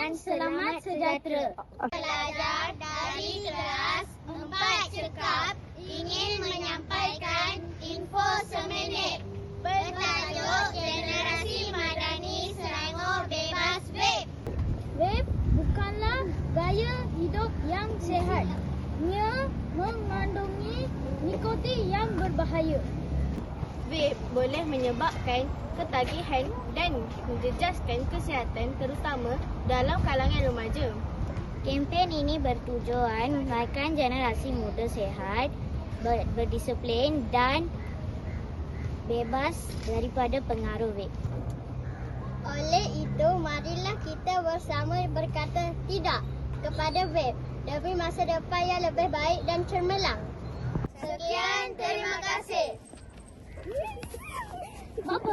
dan selamat sejahtera. Pelajar dari kelas 4 cekap ingin menyampaikan info seminit bertajuk Generasi Madani Selangor Bebas Vape. Vape bukanlah gaya hidup yang sihat. Ia mengandungi nikotin yang berbahaya. Vape boleh menyebabkan ketagihan dan menjejaskan kesihatan terutama dalam kalangan remaja. Kempen ini bertujuan menaikkan generasi muda sihat, berdisiplin dan bebas daripada pengaruh vape. Oleh itu, marilah kita bersama berkata tidak kepada vape demi masa depan yang lebih baik dan cemerlang. Sekian, terima kasih. Bapa